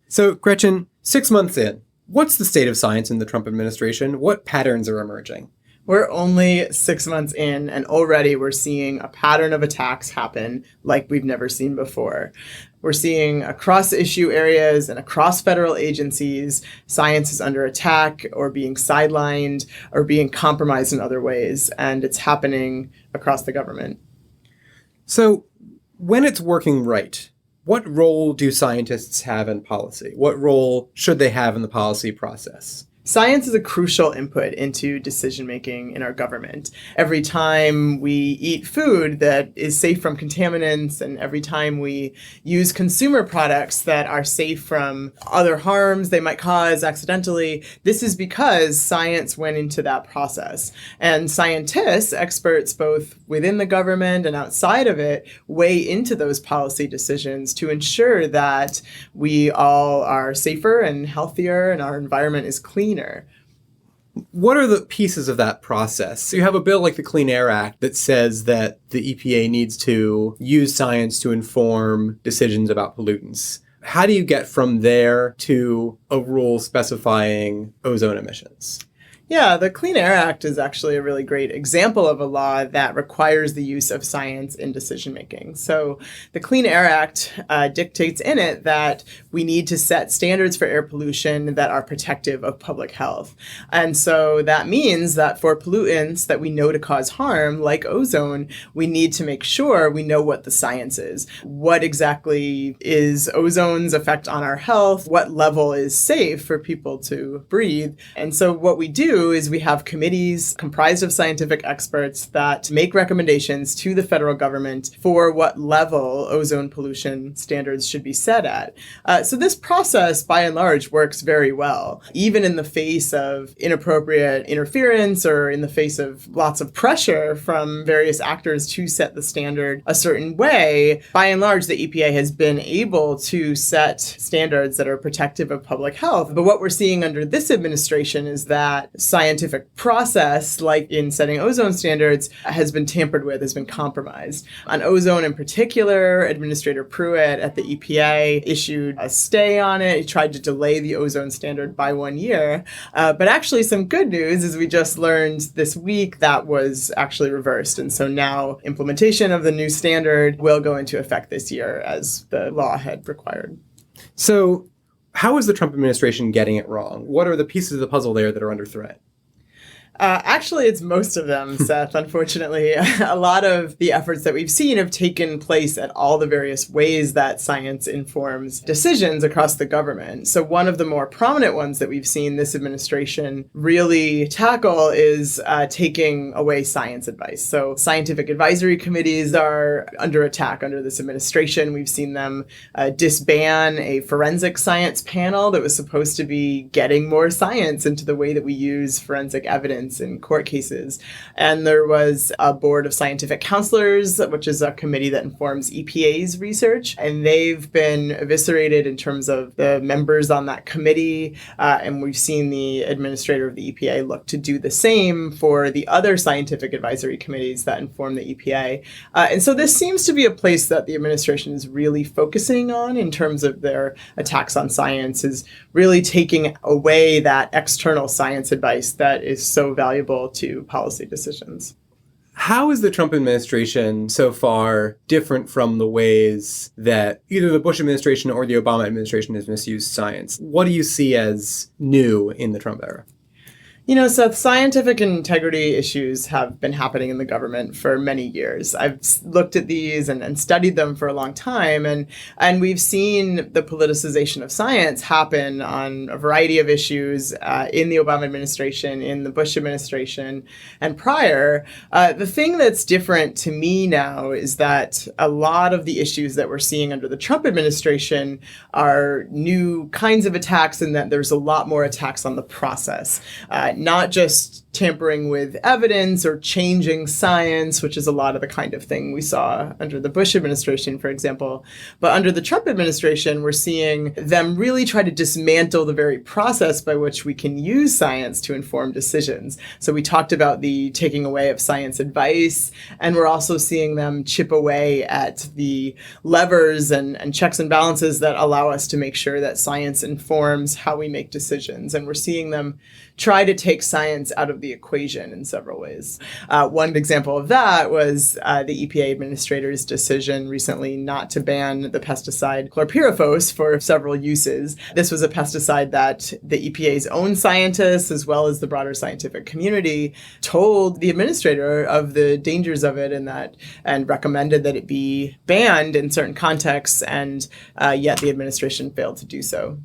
So, Gretchen, 6 months in, what's the state of science in the Trump administration? What patterns are emerging? We're only 6 months in, and already we're seeing a pattern of attacks happen like we've never seen before. We're seeing across issue areas and across federal agencies, science is under attack or being sidelined or being compromised in other ways, and it's happening across the government. So, when it's working right, what role do scientists have in policy? What role should they have in the policy process? Science is a crucial input into decision making in our government. Every time we eat food that is safe from contaminants, and every time we use consumer products that are safe from other harms they might cause accidentally, this is because science went into that process. And scientists, experts both within the government and outside of it, weigh into those policy decisions to ensure that we all are safer and healthier and our environment is cleaner. What are the pieces of that process? So you have a bill like the Clean Air Act that says that the EPA needs to use science to inform decisions about pollutants. How do you get from there to a rule specifying ozone emissions? Yeah, the Clean Air Act is actually a really great example of a law that requires the use of science in decision making. So the Clean Air Act dictates in it that we need to set standards for air pollution that are protective of public health. And so that means that for pollutants that we know to cause harm, like ozone, we need to make sure we know what the science is. What exactly is ozone's effect on our health? What level is safe for people to breathe? And so what we do is we have committees comprised of scientific experts that make recommendations to the federal government for what level ozone pollution standards should be set at. So this process, by and large, works very well. Even in the face of inappropriate interference or in the face of lots of pressure from various actors to set the standard a certain way, by and large, the EPA has been able to set standards that are protective of public health. But what we're seeing under this administration is that scientific process, like in setting ozone standards, has been tampered with, has been compromised. On ozone in particular, Administrator Pruitt at the EPA issued a stay on it. He tried to delay the ozone standard by 1 year. But actually some good news is we just learned this week that was actually reversed. And so now implementation of the new standard will go into effect this year as the law had required. So how is the Trump administration getting it wrong? What are the pieces of the puzzle there that are under threat? Actually, it's most of them, Seth, unfortunately. A lot of the efforts that we've seen have taken place at all the various ways that science informs decisions across the government. So one of the more prominent ones that we've seen this administration really tackle is taking away science advice. So scientific advisory committees are under attack under this administration. We've seen them disband a forensic science panel that was supposed to be getting more science into the way that we use forensic evidence in court cases. And there was a board of scientific counselors, which is a committee that informs EPA's research. And they've been eviscerated in terms of the members on that committee. And we've seen the administrator of the EPA look to do the same for the other scientific advisory committees that inform the EPA. And so this seems to be a place that the administration is really focusing on in terms of their attacks on science, is really taking away that external science advice that is so valuable to policy decisions. How is the Trump administration so far different from the ways that either the Bush administration or the Obama administration has misused science? What do you see as new in the Trump era? You know, Seth, scientific integrity issues have been happening in the government for many years. I've looked at these and studied them for a long time, and we've seen the politicization of science happen on a variety of issues in the Obama administration, in the Bush administration, and prior. The thing that's different to me now is that a lot of the issues that we're seeing under the Trump administration are new kinds of attacks, and that there's a lot more attacks on the process. not just tampering with evidence or changing science, which is a lot of the kind of thing we saw under the Bush administration, for example. But under the Trump administration, we're seeing them really try to dismantle the very process by which we can use science to inform decisions. So we talked about the taking away of science advice, and we're also seeing them chip away at the levers and checks and balances that allow us to make sure that science informs how we make decisions. And we're seeing them try to take science out of the equation in several ways. One example of that was the EPA administrator's decision recently not to ban the pesticide chlorpyrifos for several uses. This was a pesticide that the EPA's own scientists, as well as the broader scientific community, told the administrator of the dangers of it and recommended that it be banned in certain contexts, and yet the administration failed to do so.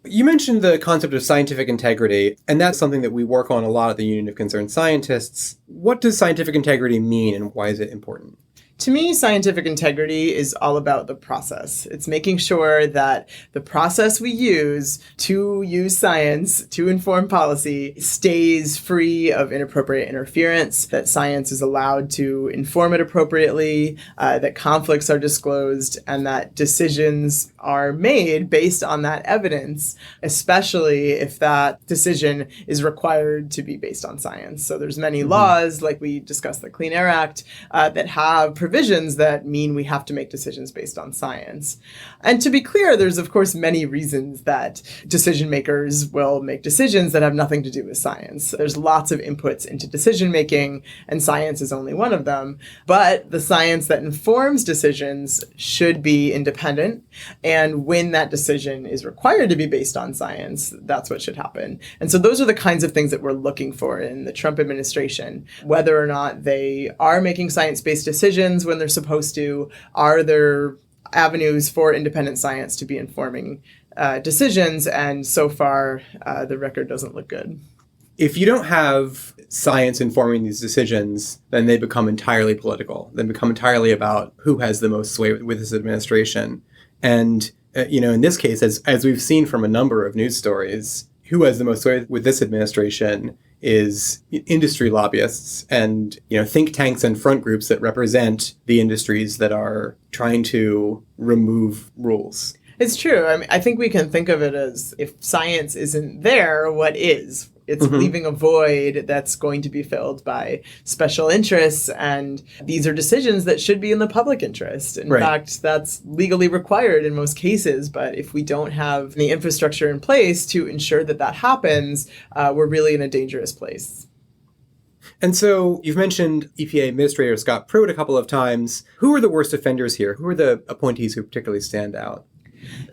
You mentioned the concept of scientific integrity, and that's something that we work on a lot at the Union of Concerned Scientists. What does scientific integrity mean, and why is it important? To me, scientific integrity is all about the process. It's making sure that the process we use to use science to inform policy stays free of inappropriate interference, that science is allowed to inform it appropriately, that conflicts are disclosed, and that decisions are made based on that evidence, especially if that decision is required to be based on science. So there's many laws, like we discussed the Clean Air Act, that have provisions that mean we have to make decisions based on science. And to be clear, there's of course many reasons that decision makers will make decisions that have nothing to do with science. There's lots of inputs into decision making, and science is only one of them. But the science that informs decisions should be independent. And when that decision is required to be based on science, that's what should happen. And so those are the kinds of things that we're looking for in the Trump administration. Whether or not they are making science-based decisions when they're supposed to, are there avenues for independent science to be informing decisions? And so far, the record doesn't look good. If you don't have science informing these decisions, then they become entirely political. They become entirely about who has the most sway with this administration. And, in this case, as we've seen from a number of news stories, who has the most sway with this administration is industry lobbyists and, think tanks and front groups that represent the industries that are trying to remove rules. It's true. I mean, I think we can think of it as if science isn't there, what is? It's leaving a void that's going to be filled by special interests, and these are decisions that should be in the public interest. In fact, that's legally required in most cases, but if we don't have the infrastructure in place to ensure that that happens, we're really in a dangerous place. And so you've mentioned EPA Administrator Scott Pruitt a couple of times. Who are the worst offenders here? Who are the appointees who particularly stand out?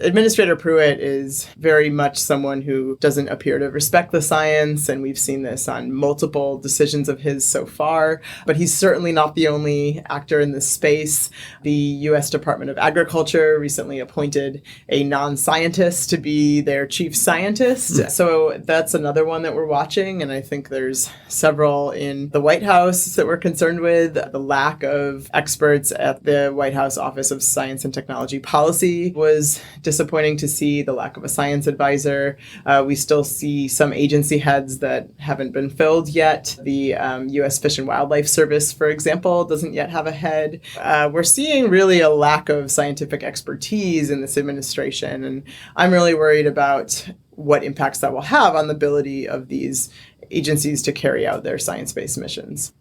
Administrator Pruitt is very much someone who doesn't appear to respect the science, and we've seen this on multiple decisions of his so far. But he's certainly not the only actor in this space. The U.S. Department of Agriculture recently appointed a non-scientist to be their chief scientist. So that's another one that we're watching, and I think there's several in the White House that we're concerned with. The lack of experts at the White House Office of Science and Technology Policy was disappointing to see, the lack of a science advisor. We still see some agency heads that haven't been filled yet. The U.S. Fish and Wildlife Service, for example, doesn't yet have a head. We're seeing really a lack of scientific expertise in this administration, and I'm really worried about what impacts that will have on the ability of these agencies to carry out their science-based missions.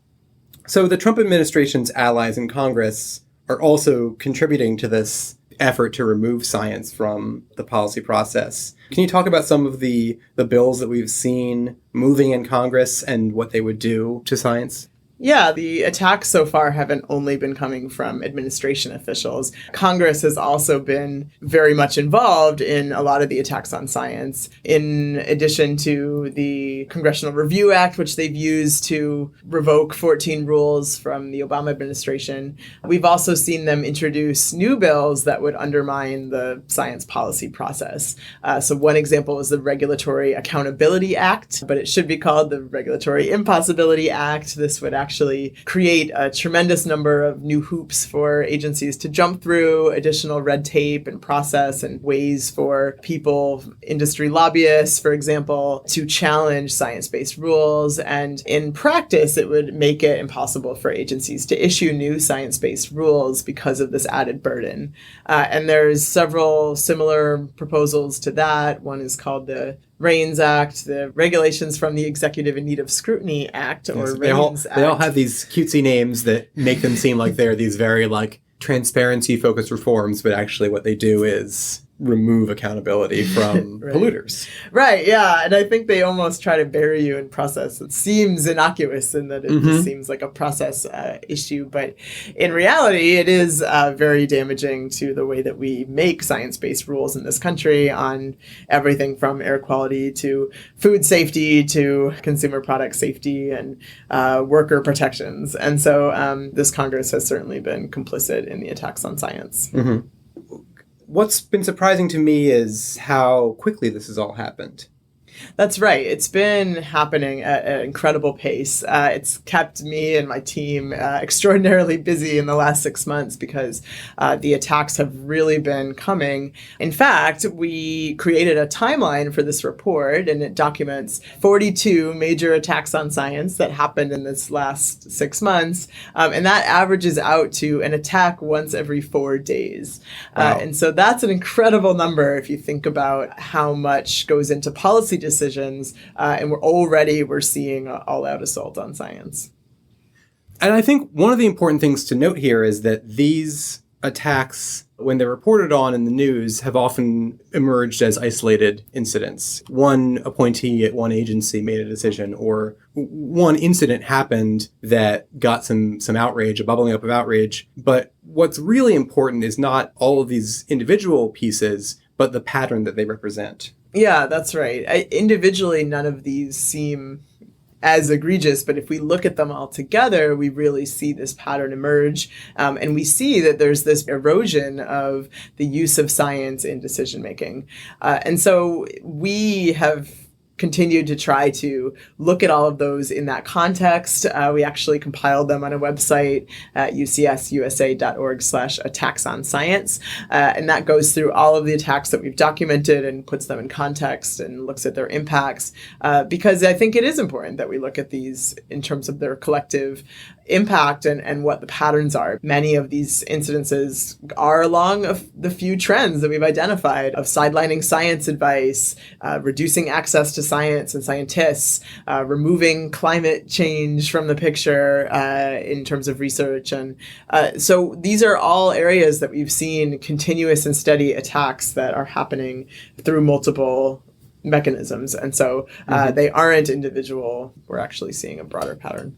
So the Trump administration's allies in Congress are also contributing to this effort to remove science from the policy process. Can you talk about some of the bills that we've seen moving in Congress and what they would do to science? Yeah, the attacks so far haven't only been coming from administration officials. Congress has also been very much involved in a lot of the attacks on science. In addition to the Congressional Review Act, which they've used to revoke 14 rules from the Obama administration, we've also seen them introduce new bills that would undermine the science policy process. So one example is the Regulatory Accountability Act, but it should be called the Regulatory Impossibility Act. This would actually actually create a tremendous number of new hoops for agencies to jump through, additional red tape and process, and ways for people, industry lobbyists, for example, to challenge science-based rules. And in practice, it would make it impossible for agencies to issue new science-based rules because of this added burden. And there's several similar proposals to that. One is called the RAINS Act, the Regulations from the Executive in Need of Scrutiny Act, or Yes, RAINS Act. they all have these cutesy names that make them seem like they're these very like transparency-focused reforms, but actually what they do is remove accountability from Right. polluters. Right, yeah. And I think they almost try to bury you in process. It seems innocuous in that it just seems like a process issue. But in reality, it is very damaging to the way that we make science-based rules in this country on everything from air quality to food safety to consumer product safety and worker protections. And so this Congress has certainly been complicit in the attacks on science. Mm-hmm. What's been surprising to me is how quickly this has all happened. That's right. It's been happening at an incredible pace. It's kept me and my team extraordinarily busy in the last 6 months because the attacks have really been coming. In fact, we created a timeline for this report, and it documents 42 major attacks on science that happened in this last 6 months. And that averages out to an attack once every 4 days. Wow. And so that's an incredible number if you think about how much goes into policy decisions, and we're seeing all-out assault on science. And I think one of the important things to note here is that these attacks, when they're reported on in the news, have often emerged as isolated incidents. One appointee at one agency made a decision, or one incident happened that got some outrage, a bubbling up of outrage. But what's really important is not all of these individual pieces, but the pattern that they represent. Yeah, that's right. Individually, none of these seem as egregious, but if we look at them all together, we really see this pattern emerge. And we see that there's this erosion of the use of science in decision making. And so we have continued to try to look at all of those in that context. We actually compiled them on a website at ucsusa.org/attacksonscience. And that goes through all of the attacks that we've documented and puts them in context and looks at their impacts. Because I think it is important that we look at these in terms of their collective impact and what the patterns are. Many of these incidences are along the few trends that we've identified of sidelining science advice, reducing access to science and scientists, removing climate change from the picture in terms of research. And so these are all areas that we've seen continuous and steady attacks that are happening through multiple mechanisms. And so they aren't individual. We're actually seeing a broader pattern.